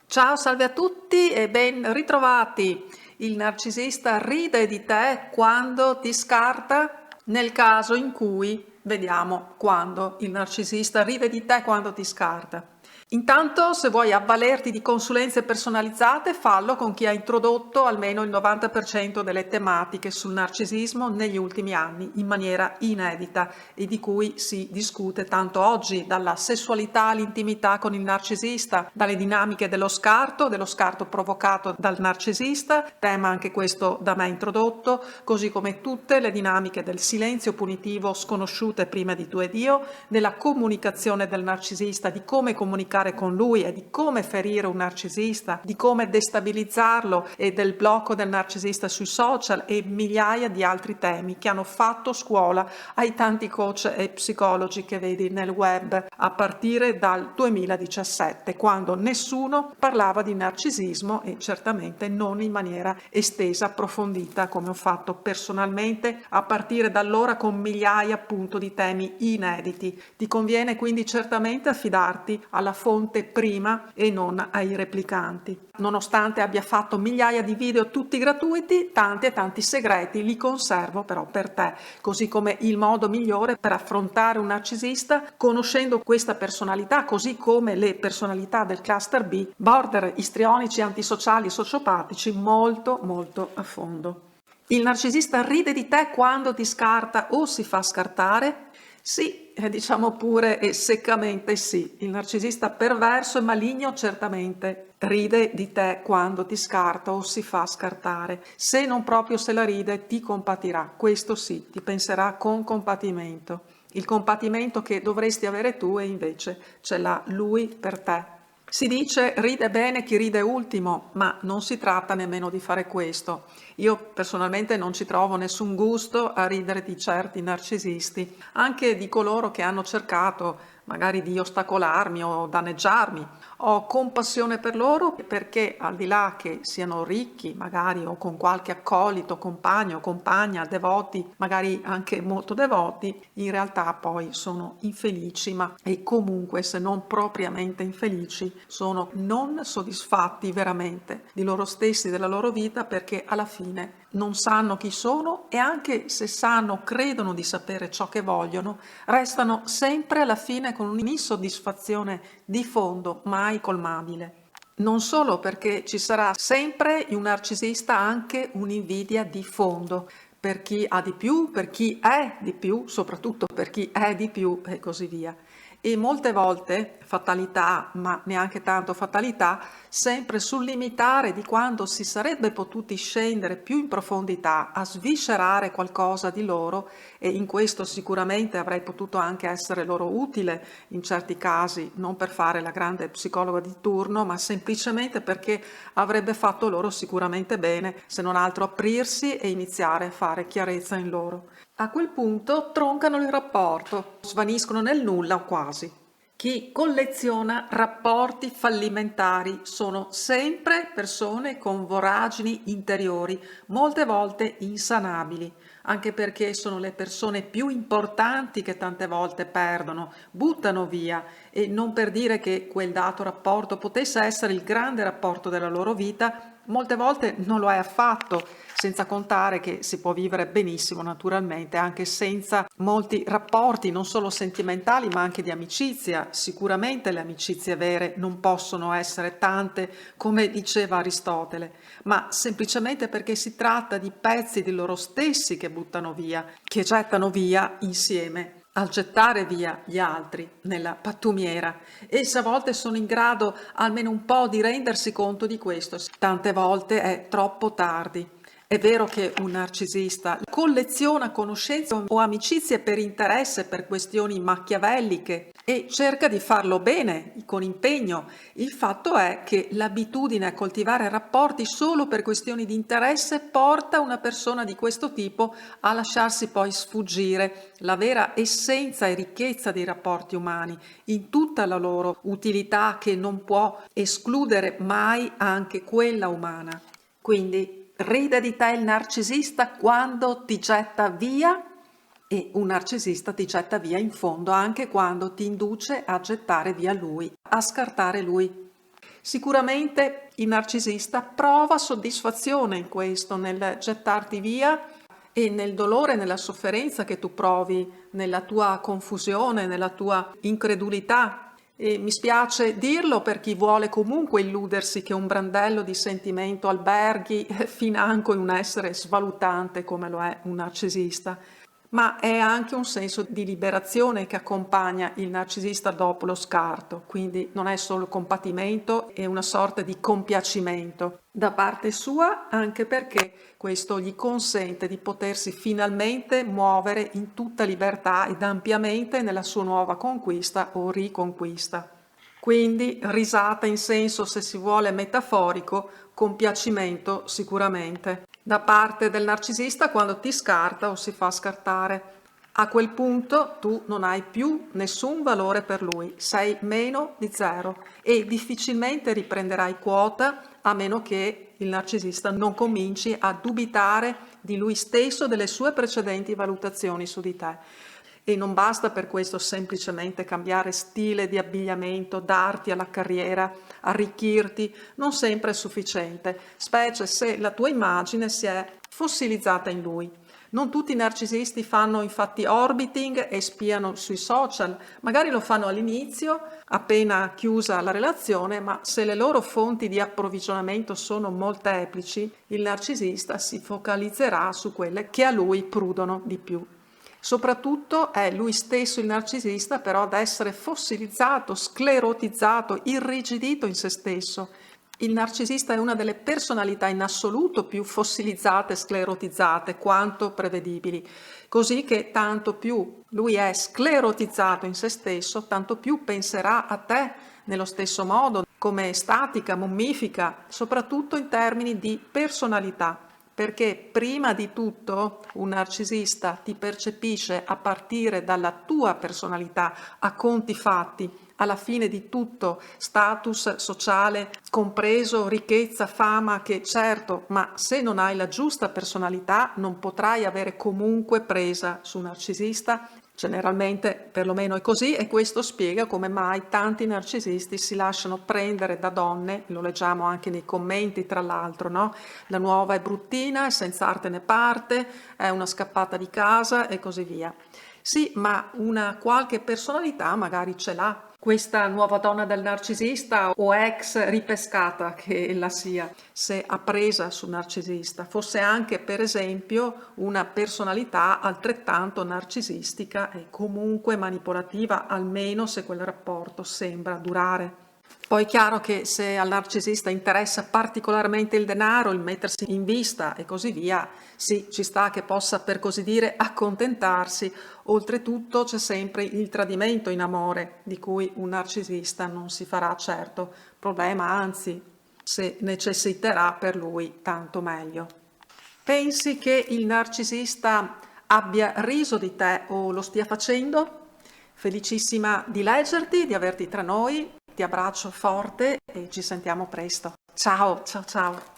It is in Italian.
Ciao, salve a tutti e ben ritrovati. Il narcisista ride di te quando ti scarta, nel caso in cui vediamo quando il narcisista ride di te quando ti scarta. Intanto, se vuoi avvalerti di consulenze personalizzate, fallo con chi ha introdotto almeno il 90% delle tematiche sul narcisismo negli ultimi anni in maniera inedita e di cui si discute tanto oggi, dalla sessualità all'intimità con il narcisista, dalle dinamiche dello scarto provocato dal narcisista, tema anche questo da me introdotto, così come tutte le dinamiche del silenzio punitivo sconosciute prima di tu ed io, della comunicazione del narcisista, di come comunicare con lui e di come ferire un narcisista, di come destabilizzarlo e del blocco del narcisista sui social e migliaia di altri temi che hanno fatto scuola ai tanti coach e psicologi che vedi nel web a partire dal 2017, quando nessuno parlava di narcisismo e certamente non in maniera estesa, approfondita come ho fatto personalmente a partire da allora con migliaia appunto di temi inediti. Ti conviene quindi certamente affidarti alla fonte prima e non ai replicanti. Nonostante abbia fatto migliaia di video tutti gratuiti, tanti e tanti segreti li conservo però per te, così come il modo migliore per affrontare un narcisista conoscendo questa personalità, così come le personalità del cluster B, border, istrionici, antisociali, sociopatici, molto molto a fondo. Il narcisista ride di te quando ti scarta o si fa scartare? Sì, diciamo pure e seccamente sì. Il narcisista perverso e maligno certamente ride di te quando ti scarta o si fa scartare. Se non proprio se la ride, ti compatirà. Questo sì, ti penserà con compatimento. Il compatimento che dovresti avere tu e invece ce l'ha lui per te. Si dice ride bene chi ride ultimo, ma non si tratta nemmeno di fare questo. Io personalmente non ci trovo nessun gusto a ridere di certi narcisisti, anche di coloro che hanno cercato magari di ostacolarmi o danneggiarmi. Ho compassione per loro perché al di là che siano ricchi, magari o con qualche accolito, compagno o compagna, devoti, magari anche molto devoti, in realtà poi sono infelici, ma e comunque se non propriamente infelici, sono non soddisfatti veramente di loro stessi, della loro vita, perché alla fine non sanno chi sono e anche se sanno, credono di sapere ciò che vogliono, restano sempre alla fine con un'insoddisfazione di fondo mai colmabile. Non solo perché ci sarà sempre in un narcisista anche un'invidia di fondo per chi ha di più, per chi è di più, soprattutto per chi è di più e così via. E molte volte fatalità, ma neanche tanto fatalità, sempre sul limitare di quando si sarebbe potuti scendere più in profondità a sviscerare qualcosa di loro, e in questo sicuramente avrei potuto anche essere loro utile in certi casi, non per fare la grande psicologa di turno, ma semplicemente perché avrebbe fatto loro sicuramente bene, se non altro aprirsi e iniziare a fare chiarezza in loro. A quel punto troncano il rapporto, svaniscono nel nulla o quasi. Chi colleziona rapporti fallimentari sono sempre persone con voragini interiori, molte volte insanabili, anche perché sono le persone più importanti che tante volte perdono, buttano via, e non per dire che quel dato rapporto potesse essere il grande rapporto della loro vita, molte volte non lo è affatto, senza contare che si può vivere benissimo naturalmente anche senza molti rapporti, non solo sentimentali ma anche di amicizia. Sicuramente le amicizie vere non possono essere tante come diceva Aristotele, ma semplicemente perché si tratta di pezzi di loro stessi che buttano via, che gettano via insieme al gettare via gli altri nella pattumiera. Esse a volte sono in grado almeno un po' di rendersi conto di questo, tante volte è troppo tardi. È vero che un narcisista colleziona conoscenze o amicizie per interesse, per questioni machiavelliche e cerca di farlo bene, con impegno. Il fatto è che l'abitudine a coltivare rapporti solo per questioni di interesse porta una persona di questo tipo a lasciarsi poi sfuggire la vera essenza e ricchezza dei rapporti umani in tutta la loro utilità, che non può escludere mai anche quella umana. Quindi ride di te il narcisista quando ti getta via, e un narcisista ti getta via in fondo anche quando ti induce a gettare via lui, a scartare lui. Sicuramente il narcisista prova soddisfazione in questo, nel gettarti via e nel dolore e nella sofferenza che tu provi, nella tua confusione, nella tua incredulità. E mi spiace dirlo per chi vuole comunque illudersi che un brandello di sentimento alberghi financo in un essere svalutante come lo è un narcisista. Ma è anche un senso di liberazione che accompagna il narcisista dopo lo scarto, quindi non è solo compatimento, è una sorta di compiacimento da parte sua, anche perché questo gli consente di potersi finalmente muovere in tutta libertà ed ampiamente nella sua nuova conquista o riconquista. Quindi risata in senso, se si vuole, metaforico, compiacimento sicuramente da parte del narcisista quando ti scarta o si fa scartare. A quel punto tu non hai più nessun valore per lui, sei meno di zero e difficilmente riprenderai quota a meno che il narcisista non cominci a dubitare di lui stesso, delle sue precedenti valutazioni su di te. E non basta per questo semplicemente cambiare stile di abbigliamento, darti alla carriera, arricchirti, non sempre è sufficiente, specie se la tua immagine si è fossilizzata in lui. Non tutti i narcisisti fanno infatti orbiting e spiano sui social, magari lo fanno all'inizio, appena chiusa la relazione, ma se le loro fonti di approvvigionamento sono molteplici, il narcisista si focalizzerà su quelle che a lui prudono di più. Soprattutto è lui stesso il narcisista però ad essere fossilizzato, sclerotizzato, irrigidito in se stesso. Il narcisista è una delle personalità in assoluto più fossilizzate e sclerotizzate quanto prevedibili, così che tanto più lui è sclerotizzato in se stesso, tanto più penserà a te nello stesso modo, come statica, mummifica, soprattutto in termini di personalità. Perché prima di tutto un narcisista ti percepisce a partire dalla tua personalità, a conti fatti, alla fine di tutto status sociale compreso, ricchezza, fama, che certo, ma se non hai la giusta personalità non potrai avere comunque presa su un narcisista. Generalmente perlomeno è così e questo spiega come mai tanti narcisisti si lasciano prendere da donne, lo leggiamo anche nei commenti tra l'altro, no? La nuova è bruttina, è senza arte né parte, è una scappata di casa e così via. Sì, ma una qualche personalità magari ce l'ha questa nuova donna del narcisista o ex ripescata che ella sia, se appresa sul narcisista, fosse anche per esempio una personalità altrettanto narcisistica e comunque manipolativa, almeno se quel rapporto sembra durare. Poi è chiaro che se al narcisista interessa particolarmente il denaro, il mettersi in vista e così via, sì, ci sta che possa per così dire accontentarsi. Oltretutto c'è sempre il tradimento in amore, di cui un narcisista non si farà certo problema, anzi, se necessiterà per lui tanto meglio. Pensi che il narcisista abbia riso di te o lo stia facendo? Felicissima di leggerti, di averti tra noi. Ti abbraccio forte e ci sentiamo presto. Ciao, ciao, ciao.